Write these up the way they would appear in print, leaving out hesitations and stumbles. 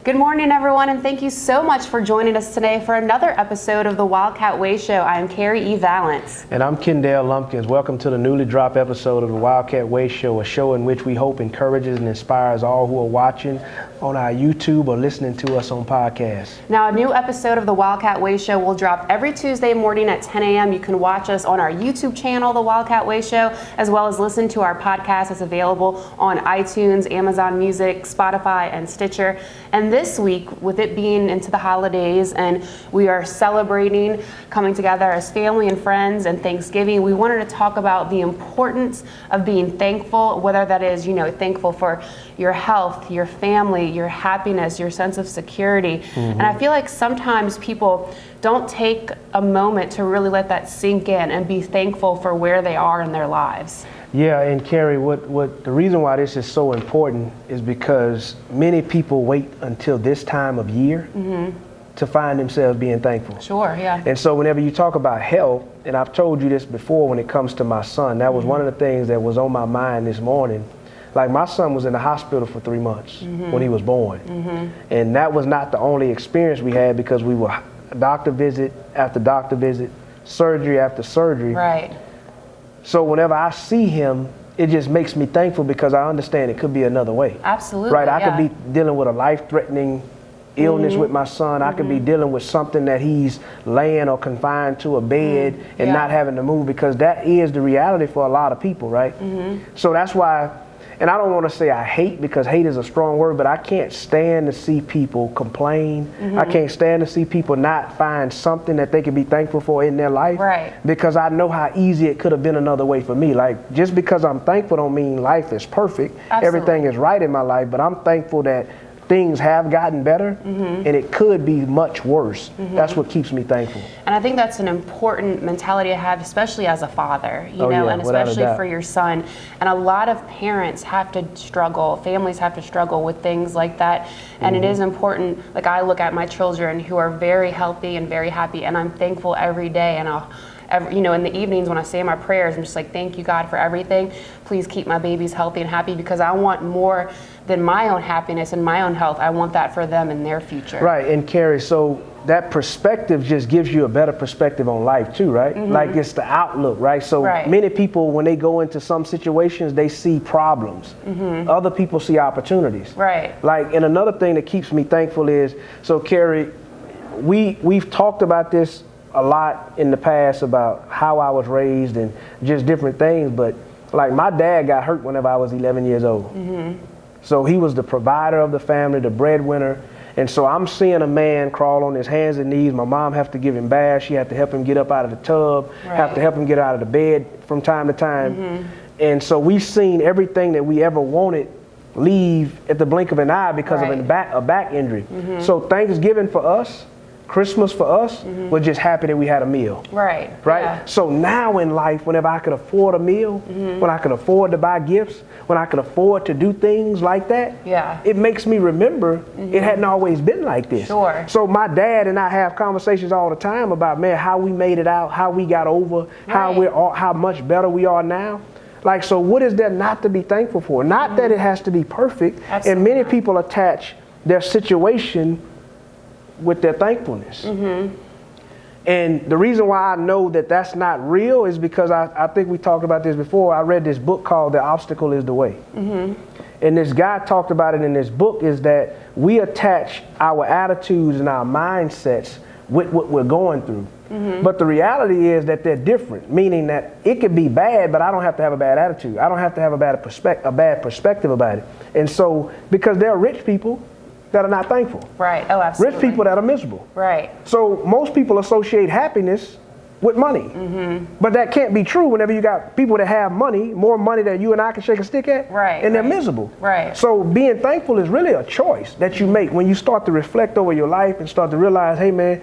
Good morning, everyone, and thank you so much for joining us today for another episode of the Wildcat Way Show. I am Kari E. Valance. And I'm Kendale Lumpkins. Welcome to the newly dropped episode of the Wildcat Way Show, a show in which we hope encourages and inspires all who are watching on our YouTube or listening to us on podcasts. Now, a new episode of the Wildcat Way Show will drop every Tuesday morning at 10 a.m. You can watch us on our YouTube channel, The Wildcat Way Show, as well as listen to our podcast. It's available on iTunes, Amazon Music, Spotify, and Stitcher. And this week, with it being into the holidays and we are celebrating coming together as family and friends and Thanksgiving, we wanted to talk about the importance of being thankful, whether that is, thankful for your health, your family, your happiness, your sense of security. And I feel like sometimes people don't take a moment to really let that sink in and be thankful for where they are in their lives. Yeah, and Kari, what the reason why this is so important is because many people wait until this time of year to find themselves being thankful. Sure, yeah. And so whenever you talk about health, and I've told you this before when it comes to my son, that was one of the things that was on my mind this morning. Like, my son was in the hospital for 3 months when he was born. And that was not the only experience we had, because we were doctor visit after doctor visit, surgery after surgery. Right. So whenever I see him, it just makes me thankful, because I understand it could be another way. Absolutely. Right? I could be dealing with a life-threatening illness with my son. I could be dealing with something that he's laying or confined to a bed and not having to move, because that is the reality for a lot of people, right? So that's why, and I don't want to say I hate, because hate is a strong word, but I can't stand to see people complain. I can't stand to see people not find something that they can be thankful for in their life. Right. Because I know how easy it could have been another way for me. Like, just because I'm thankful don't mean life is perfect. Absolutely. Everything is right in my life, but I'm thankful that things have gotten better, and it could be much worse. That's what keeps me thankful. And I think that's an important mentality to have, especially as a father, and especially for your son. And a lot of parents have to struggle, families have to struggle with things like that. And it is important, like, I look at my children who are very healthy and very happy, and I'm thankful every day. And in the evenings when I say my prayers, I'm just like, thank you, God, for everything. Please keep my babies healthy and happy, because I want more than my own happiness and my own health. I want that for them in their future. Right, and Kari, so that perspective just gives you a better perspective on life too, right? Like, it's the outlook, right? So many people, when they go into some situations, they see problems. Other people see opportunities. Right. Like, and another thing that keeps me thankful is, so Kari, we've talked about this a lot in the past about how I was raised and just different things, but like, my dad got hurt whenever I was 11 years old. So he was the provider of the family, the breadwinner. And so I'm seeing a man crawl on his hands and knees. My mom have to give him baths. She had to help him get up out of the tub, have to help him get out of the bed from time to time. And so we've seen everything that we ever wanted leave at the blink of an eye because of a back injury. So Thanksgiving for us, Christmas for us, we're just happy that we had a meal. Right? Yeah. So now in life, whenever I could afford a meal, when I could afford to buy gifts, when I could afford to do things like that, it makes me remember it hadn't always been like this. Sure. So my dad and I have conversations all the time about, man, how we made it out, how we got over, how much better we are now. Like, so what is there not to be thankful for? Not that it has to be perfect. And many people attach their situation with their thankfulness. And the reason why I know that that's not real is because I think we talked about this before. I read this book called The Obstacle is the Way. And this guy talked about it in this book, is that we attach our attitudes and our mindsets with what we're going through. But the reality is that they're different, meaning that it could be bad, but I don't have to have a bad attitude. I don't have to have a bad perspective about it. And so, because there are rich people that are not thankful. Right. Oh, absolutely. Rich people that are miserable. Right. So most people associate happiness with money. But that can't be true whenever you got people that have money, more money than you and I can shake a stick at, and they're miserable. Right. So being thankful is really a choice that you make when you start to reflect over your life and start to realize, hey man,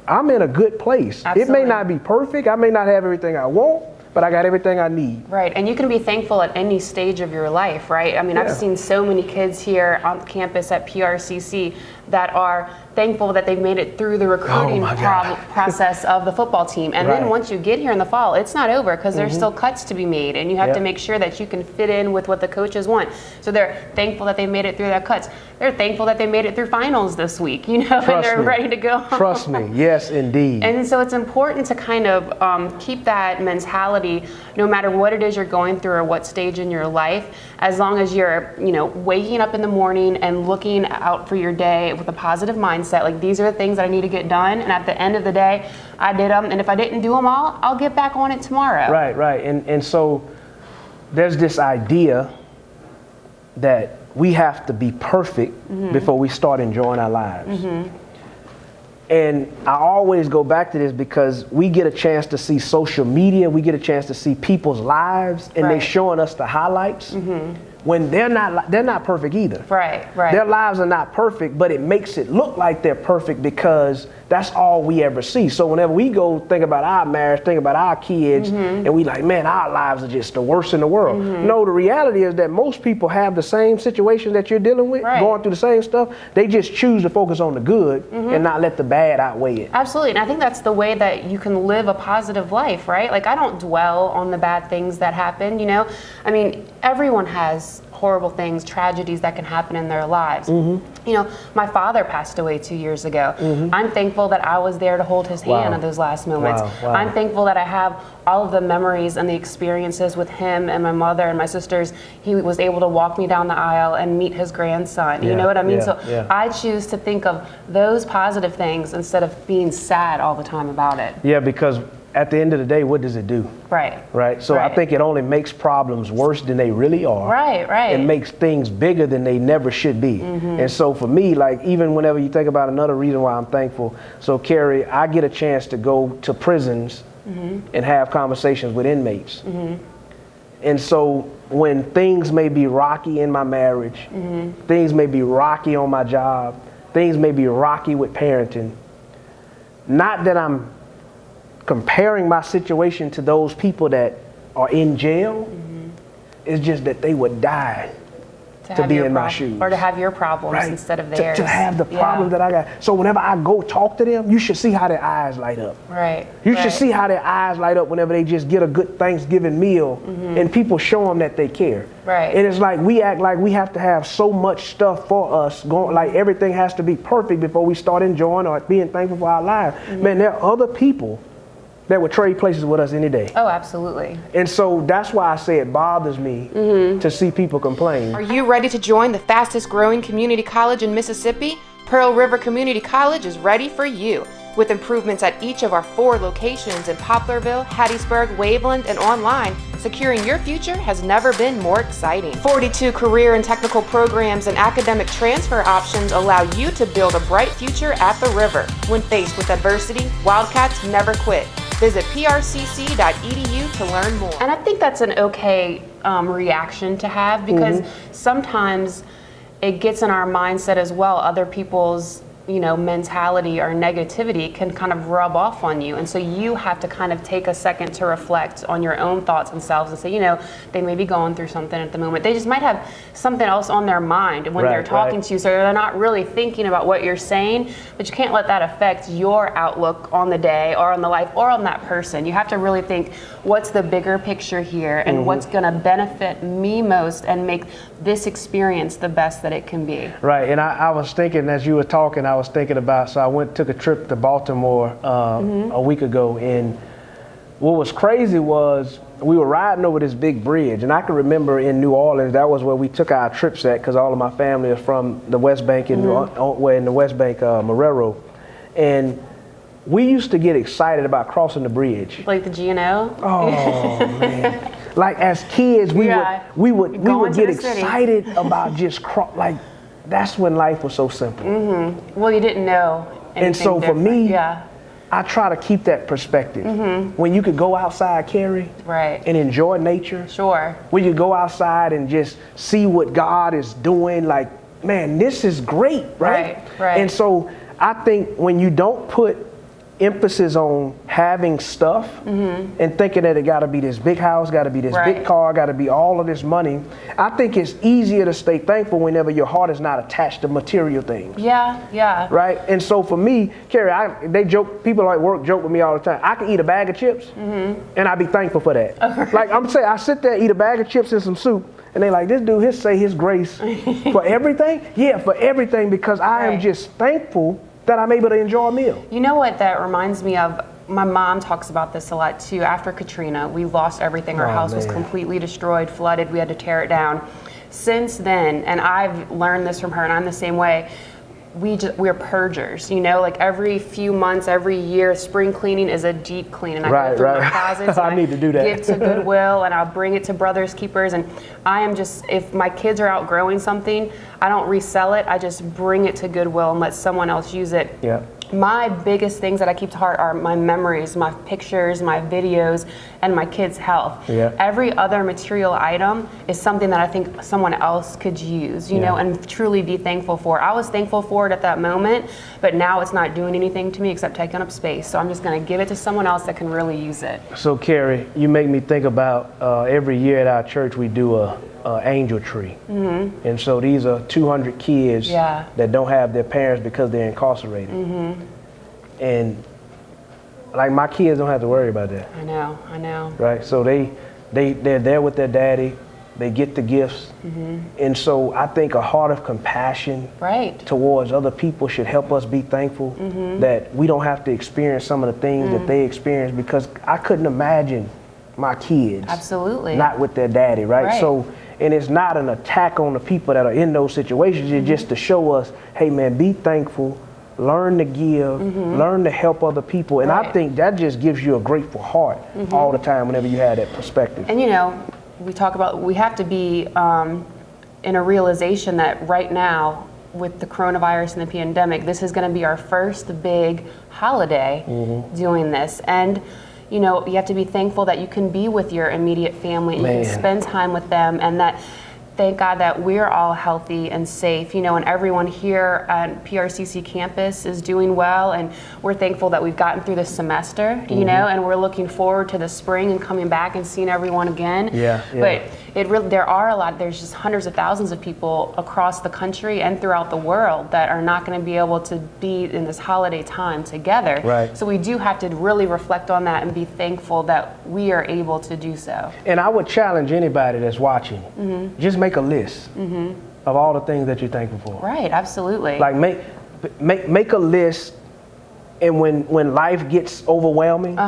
I'm in a good place. It may not be perfect. I may not have everything I want, but I got everything I need. Right, and you can be thankful at any stage of your life, right? I mean, I've seen so many kids here on campus at PRCC that are thankful that they've made it through the recruiting process of the football team. And then once you get here in the fall, it's not over because there's still cuts to be made, and you have to make sure that you can fit in with what the coaches want. So they're thankful that they made it through their cuts. They're thankful that they made it through finals this week, and they're ready to go home. Trust me, yes, indeed. And so it's important to kind of keep that mentality, no matter what it is you're going through or what stage in your life, as long as you're, waking up in the morning and looking out for your day with a positive mindset. Like, these are the things that I need to get done, and at the end of the day, I did them, and if I didn't do them all, I'll get back on it tomorrow. Right. And so there's this idea that we have to be perfect before we start enjoying our lives. And I always go back to this because we get a chance to see social media, we get a chance to see people's lives, and they're showing us the highlights when they're not perfect either. Right. Their lives are not perfect, but it makes it look like they're perfect because that's all we ever see. So whenever we go think about our marriage, think about our kids, and we like, man, our lives are just the worst in the world. No, the reality is that most people have the same situation that you're dealing with, going through the same stuff. They just choose to focus on the good and not let the bad outweigh it. Absolutely, and I think that's the way that you can live a positive life, right? Like, I don't dwell on the bad things that happen, I mean, everyone has horrible things, tragedies that can happen in their lives. My father passed away 2 years ago. I'm thankful that I was there to hold his hand in those last moments. I'm thankful that I have all of the memories and the experiences with him and my mother and my sisters. He was able to walk me down the aisle and meet his grandson. You know what I mean? So I choose to think of those positive things instead of being sad all the time about it. Yeah, because at the end of the day, what does it do? Right. So I think it only makes problems worse than they really are. Right. It makes things bigger than they never should be. And so for me, like, even whenever you think about another reason why I'm thankful, so Kari, I get a chance to go to prisons and have conversations with inmates. And so when things may be rocky in my marriage, things may be rocky on my job, things may be rocky with parenting, not that I'm comparing my situation to those people that are in jail, it's just that they would die to be in my shoes. Or to have your problems instead of theirs. To have the problem that I got. So whenever I go talk to them, you should see how their eyes light up. You should see how their eyes light up whenever they just get a good Thanksgiving meal and people show them that they care. And it's like we act like we have to have so much stuff for us, like everything has to be perfect before we start enjoying or being thankful for our lives. Man, there are other people that would trade places with us any day. Oh, absolutely. And so that's why I say it bothers me to see people complain. Are you ready to join the fastest growing community college in Mississippi? Pearl River Community College is ready for you. With improvements at each of our 4 locations in Poplarville, Hattiesburg, Waveland, and online, securing your future has never been more exciting. 42 career and technical programs and academic transfer options allow you to build a bright future at the river. When faced with adversity, Wildcats never quit. Visit prcc.edu to learn more. And I think that's an okay reaction to have, because sometimes it gets in our mindset as well. Other people's mentality or negativity can kind of rub off on you. And so you have to kind of take a second to reflect on your own thoughts and selves and say, they may be going through something at the moment. They just might have something else on their mind when they're talking to you. So they're not really thinking about what you're saying, but you can't let that affect your outlook on the day or on the life or on that person. You have to really think, what's the bigger picture here and what's going to benefit me most and make this experience the best that it can be. Right. And I was thinking, as you were talking, I was thinking about, so I took a trip to Baltimore a week ago, and what was crazy was we were riding over this big bridge, and I can remember in New Orleans, that was where we took our trips at, because all of my family is from the West Bank, in the West Bank, Marrero, and we used to get excited about crossing the bridge. Like the G&O? Oh, man. Like as kids, we would get excited about just that's when life was so simple. Well, you didn't know anything and so different. For me, I try to keep that perspective. When you could go outside, Kari, and enjoy nature. When you go outside and just see what God is doing, like, man, this is great, right? And so I think when you don't put emphasis on having stuff and thinking that it got to be this big house, got to be this big car, got to be all of this money. I think it's easier to stay thankful whenever your heart is not attached to material things. Yeah. Right? And so for me, Kari, people at work joke with me all the time. I can eat a bag of chips and I be thankful for that. Like I'm saying, I sit there, eat a bag of chips and some soup, and they like, this dude, say his grace for everything? Yeah, for everything, because I am just thankful that I'm able to enjoy a meal. You know what that reminds me of? My mom talks about this a lot too. After Katrina, we lost everything. Our house was completely destroyed, flooded. We had to tear it down. Since then, and I've learned this from her, and I'm the same way, we're purgers, like every few months, every year, spring cleaning is a deep clean. And I go through my closets and I need to do that. Give to Goodwill, and I'll bring it to Brothers Keepers. And I am just, if my kids are outgrowing something, I don't resell it. I just bring it to Goodwill and let someone else use it. Yeah. My biggest things that I keep to heart are my memories, my pictures, my videos, and my kids' health. Yeah. Every other material item is something that I think someone else could use, you know, and truly be thankful for. I was thankful for it at that moment, but now it's not doing anything to me except taking up space. So I'm just going to give it to someone else that can really use it. So Kari, you make me think about every year at our church we do a angel tree. And so these are 200 kids that don't have their parents because they're incarcerated. And like my kids don't have to worry about that. I know. Right? So they're there with their daddy. They get the gifts. And so I think a heart of compassion towards other people should help us be thankful that we don't have to experience some of the things that they experience, because I couldn't imagine my kids not with their daddy, right? So, and it's not an attack on the people that are in those situations. It's just to show us, hey man, be thankful, learn to give, learn to help other people. And I think that just gives you a grateful heart all the time whenever you have that perspective. And you know, we talk about, we have to be in a realization that right now with the coronavirus and the pandemic, this is going to be our first big holiday doing this. And you know, you have to be thankful that you can be with your immediate family, and you can spend time with them, and that, thank God that we're all healthy and safe, you know, and everyone here at PRCC campus is doing well, and we're thankful that we've gotten through this semester, you know, and we're looking forward to the spring and coming back and seeing everyone again. But it really, there's just hundreds of thousands of people across the country and throughout the world that are not going to be able to be in this holiday time together. So we do have to really reflect on that and be thankful that we are able to do so. And I would challenge anybody that's watching, just make a list of all the things that you're thankful for. Right, absolutely. Like make a list, and when life gets overwhelming,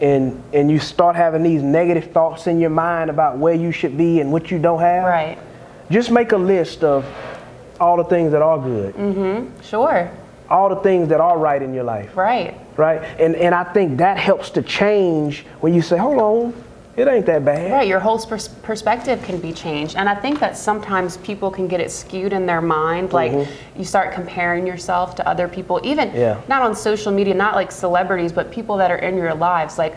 and you start having these negative thoughts in your mind about where you should be and what you don't have, just make a list of all the things that are good. Sure. All the things that are right in your life. Right. And I think that helps to change when you say, hold on, it ain't that bad. Right, your whole perspective can be changed. And I think that sometimes people can get it skewed in their mind. Like you start comparing yourself to other people, even not on social media, not like celebrities, but people that are in your lives. Like,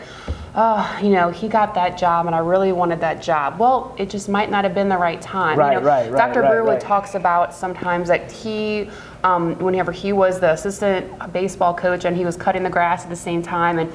oh, you know, he got that job and I really wanted that job. Well, it just might not have been the right time. Dr. Brewer talks about sometimes that he, whenever he was the assistant baseball coach and he was cutting the grass at the same time, and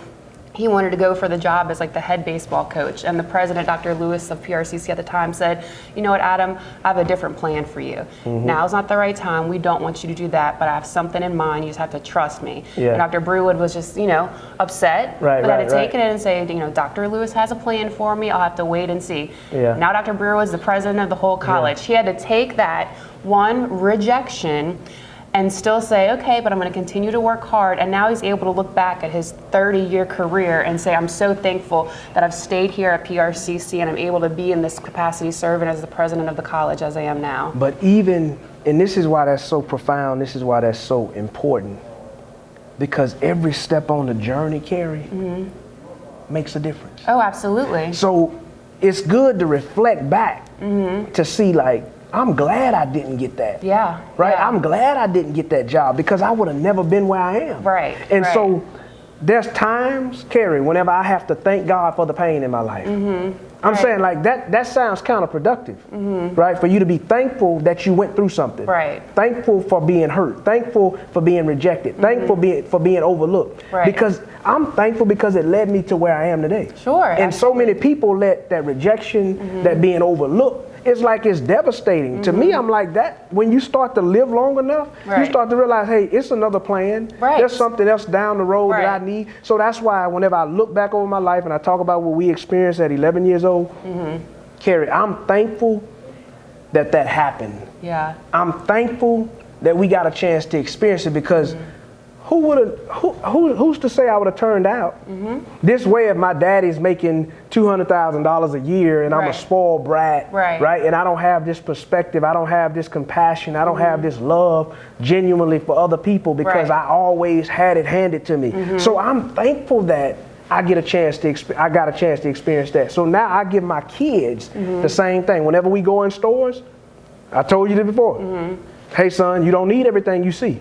he wanted to go for the job as like the head baseball coach. And the president, Dr. Lewis of PRCC at the time, said, you know what, Adam, I have a different plan for you. Now's not the right time. We don't want you to do that, but I have something in mind. You just have to trust me. And Dr. Brewood was just, you know, upset. But I had to take it in and say, you know, Dr. Lewis has a plan for me. I'll have to wait and see. Now Dr. Brewood's the president of the whole college. He had to take that one rejection and still say, okay, but I'm going to continue to work hard. And now he's able to look back at his 30-year career and say, I'm so thankful that I've stayed here at PRCC and I'm able to be in this capacity serving as the president of the college as I am now. But even, and this is why that's so profound, this is why that's so important, because every step on the journey, Kari, makes a difference. Oh, absolutely. So it's good to reflect back to see, like, I'm glad I didn't get that. I'm glad I didn't get that job, because I would have never been where I am. And so there's times, Kari, whenever I have to thank God for the pain in my life. I'm saying like that sounds counterproductive, right? For you to be thankful that you went through something. Right. Thankful for being hurt. Thankful for being rejected. Thankful for being overlooked. Right. Because I'm thankful because it led me to where I am today. Sure. And so many people let that rejection, that being overlooked, it's like it's devastating. To me, I'm like that. When you start to live long enough, you start to realize, hey, it's another plan. Right. There's something else down the road that I need. So that's why whenever I look back over my life and I talk about what we experienced at 11 years old, Kari, I'm thankful that happened. Yeah. I'm thankful that we got a chance to experience it because who's to say I would have turned out this way if my daddy's making $200,000 a year and I'm a spoiled brat, right? And I don't have this perspective, I don't have this compassion, I don't have this love genuinely for other people because I always had it handed to me. So I'm thankful that I got a chance to experience that. So now I give my kids the same thing. Whenever we go in stores, I told you this before. Hey son, you don't need everything you see,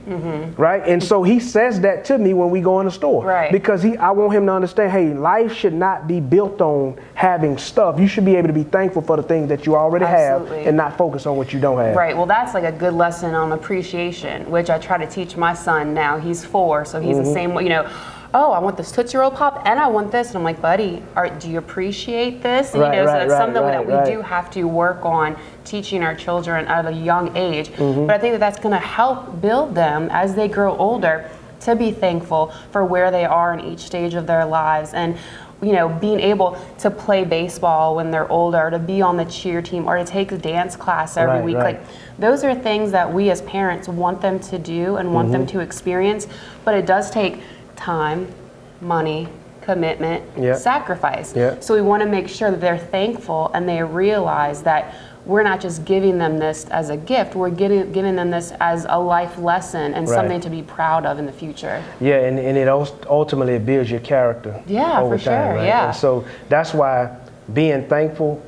right? And so he says that to me when we go in the store, because I want him to understand, hey, life should not be built on having stuff. You should be able to be thankful for the things that you already have and not focus on what you don't have. Right, well that's like a good lesson on appreciation, which I try to teach my son now. He's 4, so he's the same way, oh, I want this Tootsie Roll Pop and I want this. And I'm like, buddy, do you appreciate this? And, so that's something that we do have to work on teaching our children at a young age. But I think that's going to help build them as they grow older to be thankful for where they are in each stage of their lives. And being able to play baseball when they're older, to be on the cheer team, or to take a dance class every week. Like, those are things that we as parents want them to do and want them to experience. But it does take time, money, commitment, sacrifice. So we want to make sure that they're thankful and they realize that we're not just giving them this as a gift, we're giving them this as a life lesson and something to be proud of in the future. Yeah, and it ultimately builds your character over time, right? And so that's why being thankful,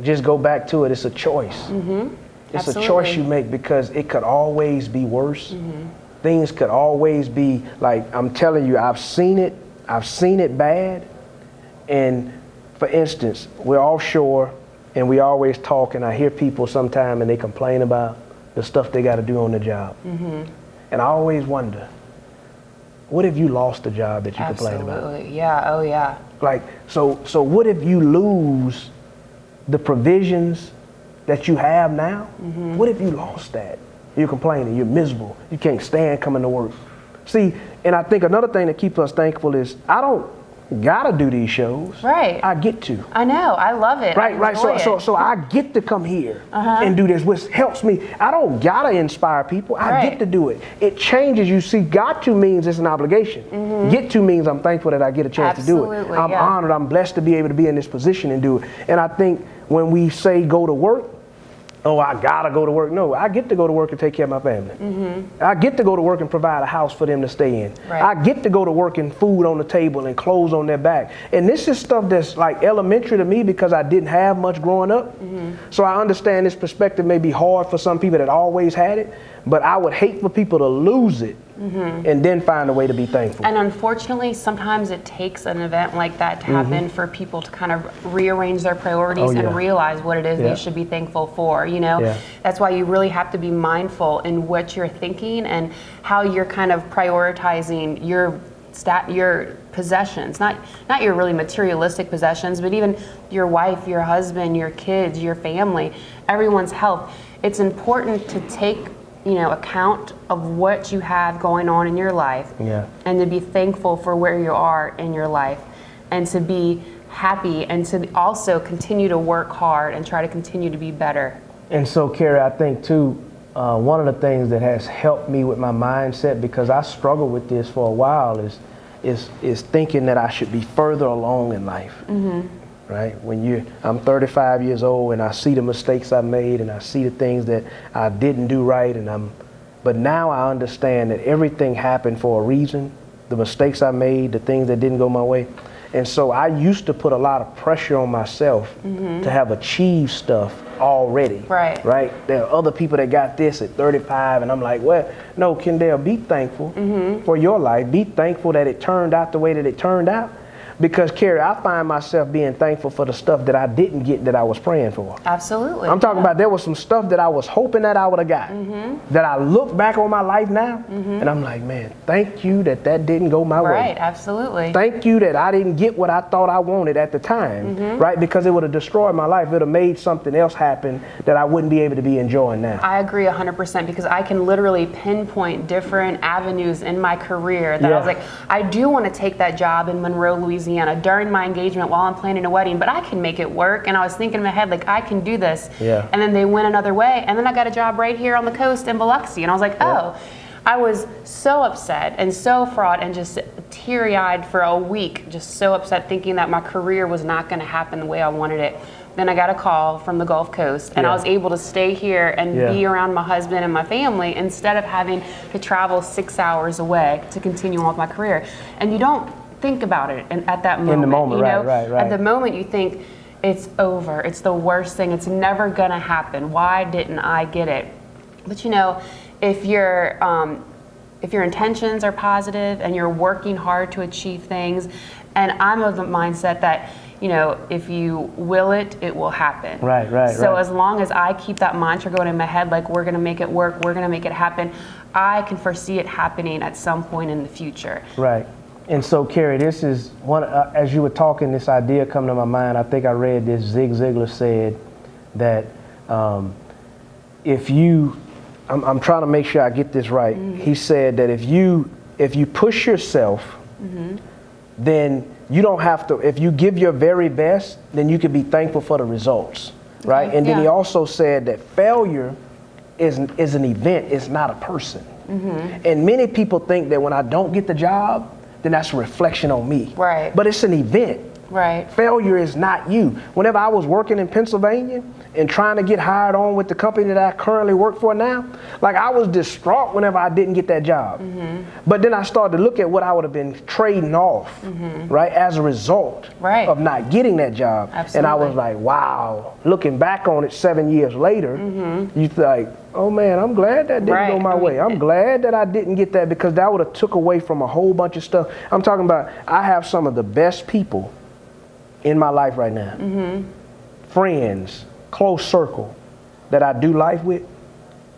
just go back to it, it's a choice. It's a choice you make because it could always be worse. Things could always be like, I'm telling you, I've seen it bad. And for instance, we're offshore and we always talk, and I hear people sometime and they complain about the stuff they got to do on the job. And I always wonder, what if you lost the job that you complain about? Absolutely, yeah, oh yeah. Like, so what if you lose the provisions that you have now? What if you lost that? You're complaining, you're miserable, you can't stand coming to work. See, and I think another thing that keeps us thankful is I don't gotta do these shows. I get to. I know, I love it. So I get to come here and do this, which helps me. I don't gotta inspire people, I get to do it. It changes, you see, got to means it's an obligation. Get to means I'm thankful that I get a chance to do it. I'm honored, I'm blessed to be able to be in this position and do it. And I think when we say go to work, oh, I gotta go to work. No, I get to go to work and take care of my family. I get to go to work and provide a house for them to stay in. I get to go to work and food on the table and clothes on their back. And this is stuff that's like elementary to me because I didn't have much growing up. So I understand this perspective may be hard for some people that always had it, but I would hate for people to lose it and then find a way to be thankful. And unfortunately, sometimes it takes an event like that to happen for people to kind of rearrange their priorities and realize what it is they should be thankful for. That's why you really have to be mindful in what you're thinking and how you're kind of prioritizing your possessions, not your really materialistic possessions, but even your wife, your husband, your kids, your family, everyone's health. It's important to take account of what you have going on in your life and to be thankful for where you are in your life and to be happy and to also continue to work hard and try to continue to be better. And so, Kari, I think too, one of the things that has helped me with my mindset, because I struggled with this for a while, is thinking that I should be further along in life. Right? I'm 35 years old and I see the mistakes I made and I see the things that I didn't do right, but now I understand that everything happened for a reason. The mistakes I made, the things that didn't go my way. And so I used to put a lot of pressure on myself to have achieved stuff already. Right. Right? There are other people that got this at 35, and I'm like, well, no, Kendale, be thankful for your life. Be thankful that it turned out the way that it turned out. Because, Kari, I find myself being thankful for the stuff that I didn't get that I was praying for. Absolutely. I'm talking about there was some stuff that I was hoping that I would have got, that I look back on my life now, and I'm like, man, thank you that didn't go my way. Right, absolutely. Thank you that I didn't get what I thought I wanted at the time, right? Because it would have destroyed my life. It would have made something else happen that I wouldn't be able to be enjoying now. I agree 100% because I can literally pinpoint different avenues in my career that I was like, I do want to take that job in Monroe, Louisiana during my engagement while I'm planning a wedding, but I can make it work. And I was thinking in my head, like, I can do this. Yeah. And then they went another way. And then I got a job right here on the coast in Biloxi. And I was like, oh, I was so upset and so fraught and just teary-eyed for a week, just so upset thinking that my career was not going to happen the way I wanted it. Then I got a call from the Gulf Coast, and I was able to stay here and be around my husband and my family instead of having to travel 6 hours away to continue on with my career. And you don't think about it at that moment. In the moment, you know? right. At the moment, you think it's over. It's the worst thing. It's never gonna happen. Why didn't I get it? But you know, if your intentions are positive and you're working hard to achieve things, and I'm of the mindset that, you know, if you will it, it will happen. Right. So as long as I keep that mantra going in my head, like we're gonna make it work, we're gonna make it happen, I can foresee it happening at some point in the future. Right. And so, Kari, this is one, as you were talking, this idea come to my mind. I think I read this. Zig Ziglar said that if you, I'm trying to make sure I get this right. He said that if you push yourself, then you don't have to, if you give your very best, then you can be thankful for the results, right? And then he also said that failure is an event, it's not a person. And many people think that when I don't get the job, then that's a reflection on me. Right. But it's an event. Right. Failure is not you. Whenever I was working in Pennsylvania and trying to get hired on with the company that I currently work for now, like I was distraught whenever I didn't get that job. But then I started to look at what I would have been trading off, right, as a result of not getting that job. Absolutely. And I was like, wow, looking back on it 7 years later, you like, oh man, I'm glad that didn't go my way. I'm glad that I didn't get that because that would have took away from a whole bunch of stuff. I'm talking about, I have some of the best people in my life right now. Friends, close circle that I do life with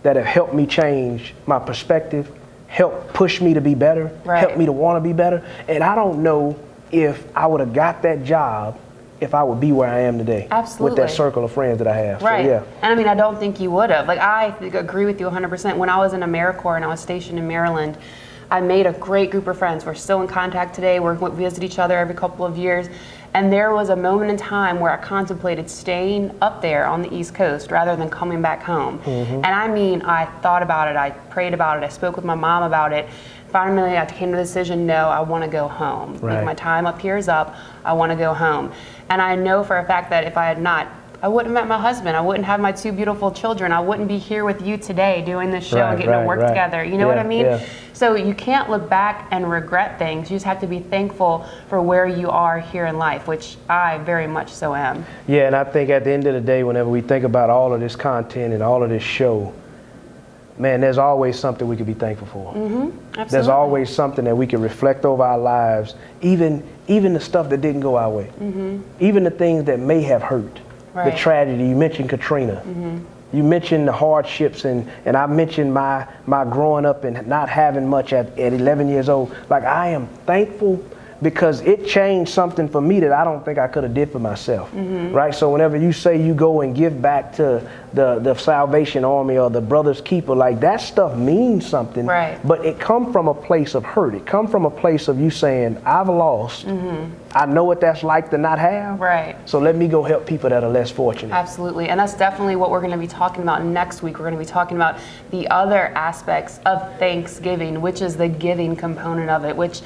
that have helped me change my perspective, helped push me to be better, helped me to want to be better. And I don't know if I would have got that job if I would be where I am today. Absolutely. With that circle of friends that I have. Right. So, yeah. And I mean, I don't think you would have. Like, I agree with you 100%. When I was in AmeriCorps and I was stationed in Maryland, I made a great group of friends. We're still in contact today. We visit each other every couple of years. And there was a moment in time where I contemplated staying up there on the East Coast rather than coming back home. And I mean, I thought about it, I prayed about it, I spoke with my mom about it. Finally, I came to the decision, no, I want to go home. Like, my time up here is up, I want to go home. And I know for a fact that if I had not, I wouldn't have met my husband, I wouldn't have my 2 beautiful children, I wouldn't be here with you today doing this show and getting to work together. You know what I mean? So you can't look back and regret things. You just have to be thankful for where you are here in life, which I very much so am. Yeah, and I think at the end of the day, whenever we think about all of this content and all of this show, man, there's always something we could be thankful for. Absolutely. There's always something that we can reflect over our lives, even the stuff that didn't go our way, even the things that may have hurt. The tragedy. You mentioned Katrina. You mentioned the hardships, and I mentioned my growing up and not having much at 11 years old. Like, I am thankful because it changed something for me that I don't think I could have did for myself, right? So whenever you say you go and give back to the Salvation Army or the Brothers Keeper, like, that stuff means something, but it come from a place of hurt. It come from a place of you saying, I've lost. I know what that's like to not have. So let me go help people that are less fortunate. Absolutely, and that's definitely what we're going to be talking about next week. We're going to be talking about the other aspects of Thanksgiving, which is the giving component of it, which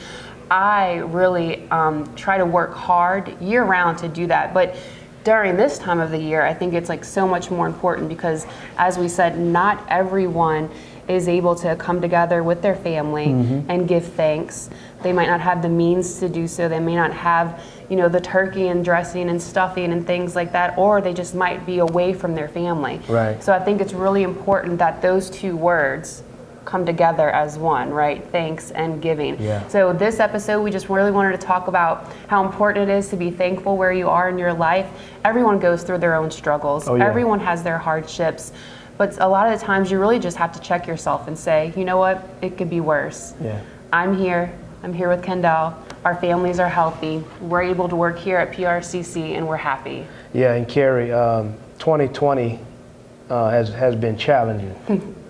I really try to work hard year round to do that. But during this time of the year, I think it's like so much more important because, as we said, not everyone is able to come together with their family and give thanks. They might not have the means to do so. They may not have, the turkey and dressing and stuffing and things like that, or they just might be away from their family. Right. So I think it's really important that those two words come together as one, right? Thanks and giving. Yeah. So this episode, we just really wanted to talk about how important it is to be thankful where you are in your life. Everyone goes through their own struggles. Oh, yeah. Everyone has their hardships. But a lot of the times you really just have to check yourself and say, you know what? It could be worse. Yeah. I'm here with Kendale. Our families are healthy. We're able to work here at PRCC and we're happy. Yeah, and Kari, 2020 has been challenging.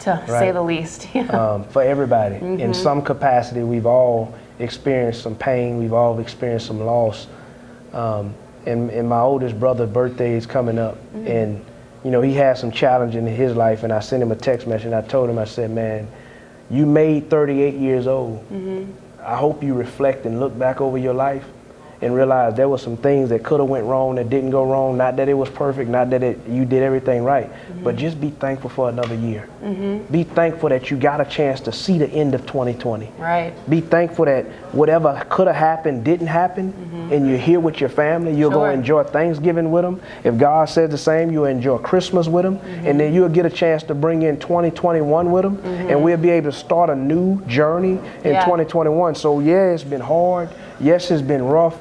To say the least. Yeah. For everybody. In some capacity, we've all experienced some pain. We've all experienced some loss. And my oldest brother's birthday is coming up. And, he had some challenge in his life. And I sent him a text message. And I told him, I said, man, you made 38 years old. I hope you reflect and look back over your life and realize there were some things that could have went wrong that didn't go wrong. Not that it was perfect, not that you did everything right, but just be thankful for another year. Be thankful that you got a chance to see the end of 2020. Right. Be thankful that whatever could have happened didn't happen, and you're here with your family. You'll go enjoy Thanksgiving with them. If God says the same, you'll enjoy Christmas with them, and then you'll get a chance to bring in 2021 with them, and we'll be able to start a new journey in 2021. So yeah, it's been hard. Yes, it's been rough.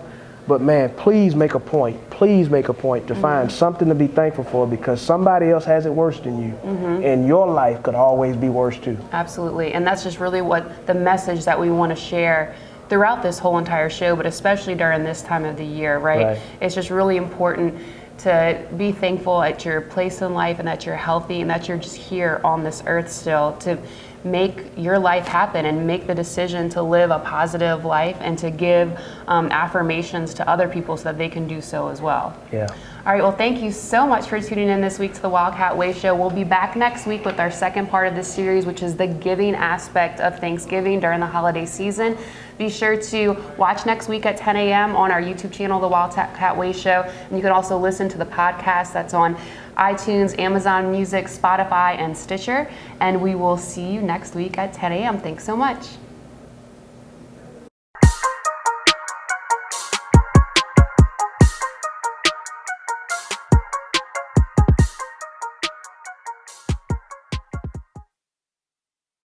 But man, please make a point to find something to be thankful for, because somebody else has it worse than you. And your life could always be worse too. Absolutely. And that's just really what the message that we want to share throughout this whole entire show, but especially during this time of the year, right? It's just really important to be thankful at your place in life and that you're healthy and that you're just here on this earth still, to make your life happen and make the decision to live a positive life and to give affirmations to other people so that they can do so as well. Yeah. All right, well, thank you so much for tuning in this week to the Wildcat Way Show. We'll be back next week with our second part of this series, which is the giving aspect of Thanksgiving during the holiday season. Be sure to watch next week at 10 a.m. on our YouTube channel, The Wildcat Way Show. And you can also listen to the podcast that's on iTunes, Amazon Music, Spotify, and Stitcher. And we will see you next week at 10 a.m. Thanks so much.